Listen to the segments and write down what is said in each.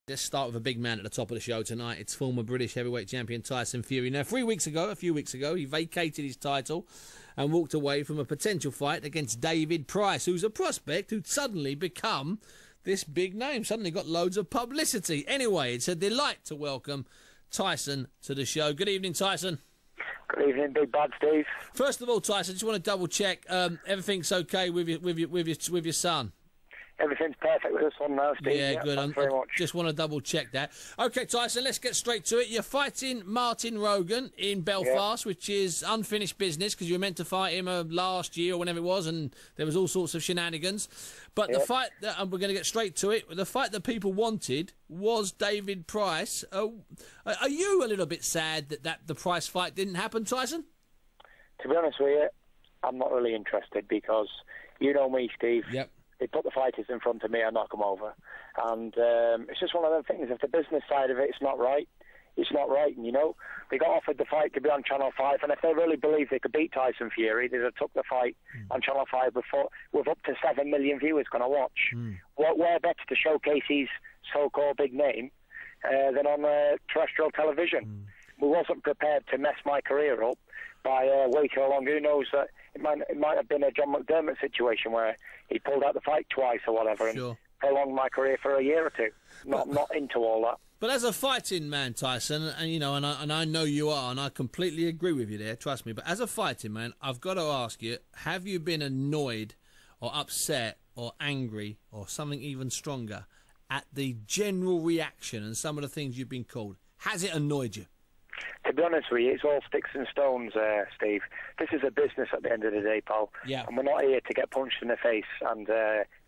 Let's start with a big man at the top of the show tonight. It's former British heavyweight champion Tyson Fury. Now, a few weeks ago, he vacated his title and walked away from a potential fight against David Price, who's a prospect who'd suddenly become this big name, suddenly got loads of publicity. Anyway, it's a delight to welcome Tyson to the show. Good evening, Tyson. Good evening, Big Bad Steve. First of all, Tyson, I just want to double check everything's okay with your son. Everything's perfect with us on now, Steve. Yeah, good. Thanks very much. Just want to double check that. Okay, Tyson, let's get straight to it. You're fighting Martin Rogan in Belfast, which is unfinished business because you were meant to fight him last year or whenever it was, and there was all sorts of shenanigans. But the fight, and we're going to get straight to it, the fight that people wanted was David Price. Are you a little bit sad that the Price fight didn't happen, Tyson? To be honest with you, I'm not really interested because you know me, Steve. Yep. They put the fighters in front of me, I knock them over. And it's just one of those things. If the business side of it's not right, it's not right. And, you know, they got offered the fight to be on Channel 5, and if they really believed they could beat Tyson Fury, they'd have took the fight on Channel 5 before, with up to 7 million viewers going to watch. Where better to showcase his so-called big name than on terrestrial television? We wasn't prepared to mess my career up by waiting along. Who knows that it might have been a John McDermott situation where he pulled out the fight twice or whatever and prolonged my career for a year or two. Not into all that. But as a fighting man, Tyson, and you know, and I know you are, and I completely agree with you there. Trust me. But as a fighting man, I've got to ask you: have you been annoyed, or upset, or angry, or something even stronger at the general reaction and some of the things you've been called? Has it annoyed you? To be honest with you, it's all sticks and stones, Steve. This is a business at the end of the day, pal. Yeah. And we're not here to get punched in the face and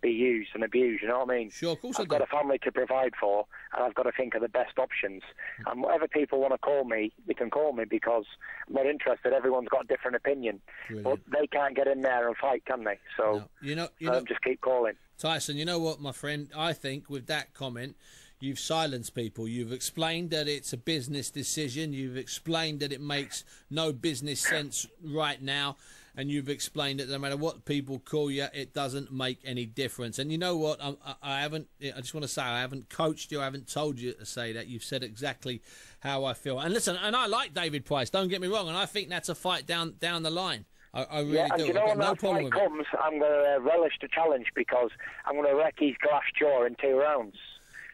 be used and abused, you know what I mean? Sure, of course I've got a family to provide for, and I've got to think of the best options. And whatever people want to call me, they can call me because I'm not interested. Everyone's got a different opinion. Brilliant. But they can't get in there and fight, can they? So no. You know, just keep calling. Tyson, you know what, my friend? I think with that comment, you've silenced people. You've explained that it's a business decision. You've explained that it makes no business sense right now. And you've explained that no matter what people call you, it doesn't make any difference. And you know what? I just want to say, I haven't coached you. I haven't told you to say that. You've said exactly how I feel. And listen, and I like David Price. Don't get me wrong. And I think that's a fight down the line. I really do. You know, when that fight comes, I'm going to relish the challenge because I'm going to wreck his glass jaw in 2 rounds.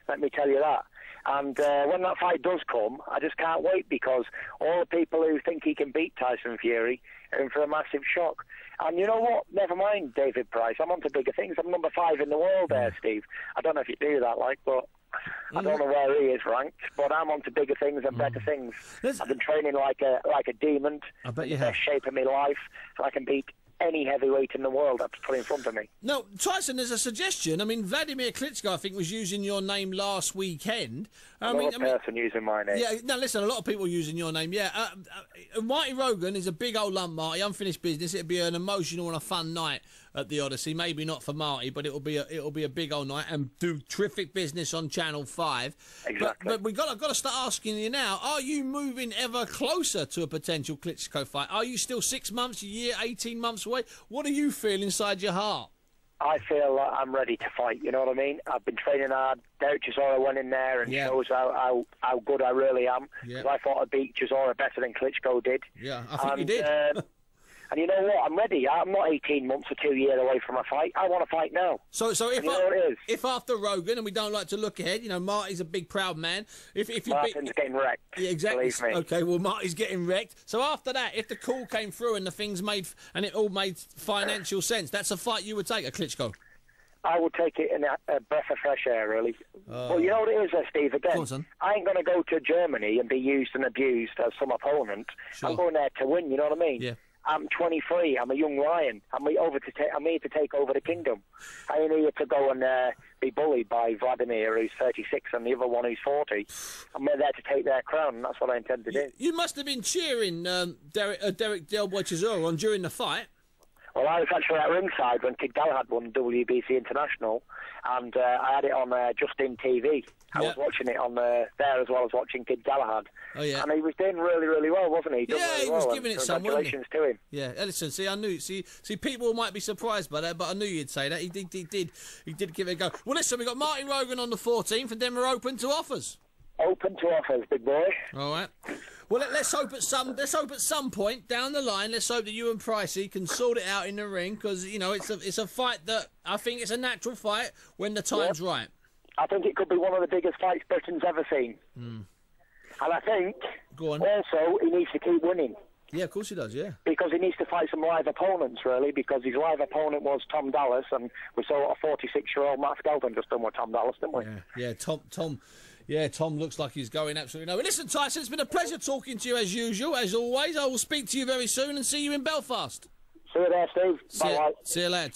Let me tell you that. And when that fight does come, I just can't wait because all the people who think he can beat Tyson Fury are in for a massive shock. And you know what? Never mind David Price. I'm on to bigger things. I'm number 5 in the world there, Steve. I don't know if you do that, but I don't know where he is ranked, but I'm on to bigger things and better things. I've been training like a demon. I bet you in the best shape of my life, so I can beat any heavyweight in the world that's put in front of me. No, Tyson, there's a suggestion. I mean, Vladimir Klitschko, I think, was using your name last weekend. Another person using my name. Yeah, no, listen, a lot of people using your name, yeah. Marty Rogan is a big old lump, Marty, unfinished business. It'd be an emotional and a fun night at the Odyssey. Maybe not for Marty, but it'll be a big old night and do terrific business on Channel 5. Exactly. But I've got to start asking you now, are you moving ever closer to a potential Klitschko fight? Are you still 6 months, a year, 18 months away? What do you feel inside your heart? I feel I'm ready to fight, you know what I mean? I've been training hard. Derek Chisora went in there and shows how good I really am. Because I thought I beat Chisora better than Klitschko did. Yeah, I think you did. And you know what? I'm ready. I'm not 18 months or 2 years away from a fight. I want to fight now. So if after Rogan, and we don't like to look ahead, you know, Marty's a big, proud man. Martin's getting wrecked. Yeah, exactly. Believe me. Okay, well, Marty's getting wrecked. So after that, if the call came through and the things made, and it all made financial sense, that's a fight you would take, a Klitschko? I would take it in a breath of fresh air, really. Well, you know what it is, Steve, again, I ain't going to go to Germany and be used and abused as some opponent. Sure. I'm going there to win, you know what I mean? Yeah. I'm 23. I'm a young lion. I'm here to take over the kingdom. I ain't here to go and be bullied by Vladimir, who's 36, and the other one who's 40. I'm there to take their crown, and that's what I intend to do. You must have been cheering Derek Del Boy Chisora on during the fight. Well, I was actually at ringside when Kid Galahad won WBC International, and I had it on Justin TV. I was watching it on there as well as watching Kid Galahad. Oh yeah, and he was doing really, really well, wasn't he? He was giving it some. Congratulations to him. Yeah, listen. See, I knew. See, people might be surprised by that, but I knew you'd say that. He did give it a go. Well, listen, we got Martin Rogan on the 14th, and then we're open to offers. Open to offers, big boy. All right. Well, let's hope at some point down the line. Let's hope that you and Pricey can sort it out in the ring, because you know it's a fight that I think it's a natural fight when the time's right. I think it could be one of the biggest fights Britain's ever seen. And I think also he needs to keep winning. Yeah, of course he does, yeah. Because he needs to fight some live opponents, really, because his live opponent was Tom Dallas, and we saw a 46-year-old Matt Skelton just done with Tom Dallas, didn't we? Yeah, Tom looks like he's going absolutely nowhere. Listen, Tyson, it's been a pleasure talking to you as usual, as always. I will speak to you very soon and see you in Belfast. See you there, Steve. Bye-bye. See you later.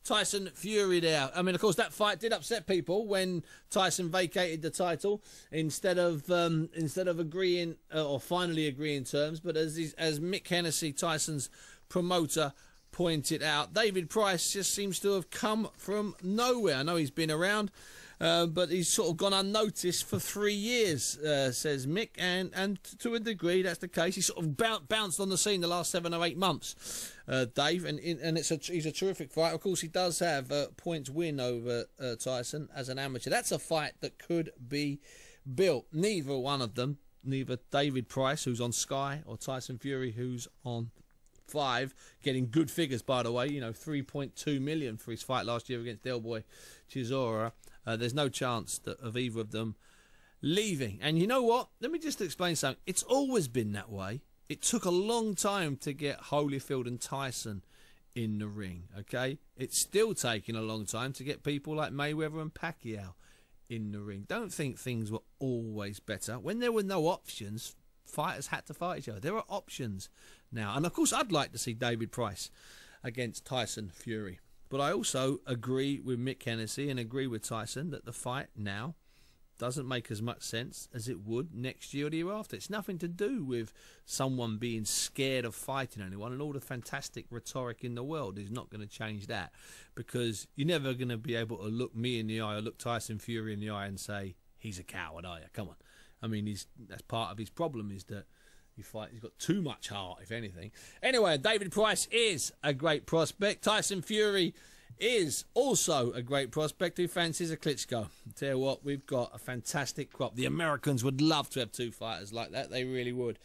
Tyson Fury there. I mean, of course, that fight did upset people when Tyson vacated the title instead of agreeing or finally agreeing terms. But as Mick Hennessy, Tyson's promoter, pointed out, David Price just seems to have come from nowhere. I know he's been around, but he's sort of gone unnoticed for 3 years, says Mick, and to a degree that's the case. He sort of bounced on the scene the last 7 or 8 months, Dave, and he's a terrific fighter. Of course, he does have a points win over Tyson as an amateur. That's a fight that could be built. Neither one of them, neither David Price, who's on Sky, or Tyson Fury, who's on 5, getting good figures, by the way. You know, 3.2 million for his fight last year against Del Boy Chisora. There's no chance of either of them leaving. And you know what? Let me just explain something. It's always been that way. It took a long time to get Holyfield and Tyson in the ring, okay? It's still taking a long time to get people like Mayweather and Pacquiao in the ring. Don't think things were always better. When there were no options, fighters had to fight each other. There are options now. And, of course, I'd like to see David Price against Tyson Fury. But I also agree with Mick Hennessy and agree with Tyson that the fight now doesn't make as much sense as it would next year or the year after. It's nothing to do with someone being scared of fighting anyone, and all the fantastic rhetoric in the world is not going to change that, because you're never going to be able to look me in the eye or look Tyson Fury in the eye and say, he's a coward, are you? Come on. I mean, that's part of his problem, is that he's got too much heart, if anything. Anyway, David Price is a great prospect. Tyson Fury is also a great prospect. Who fancies a Klitschko? Tell you what, we've got a fantastic crop. The Americans would love to have 2 fighters like that. They really would.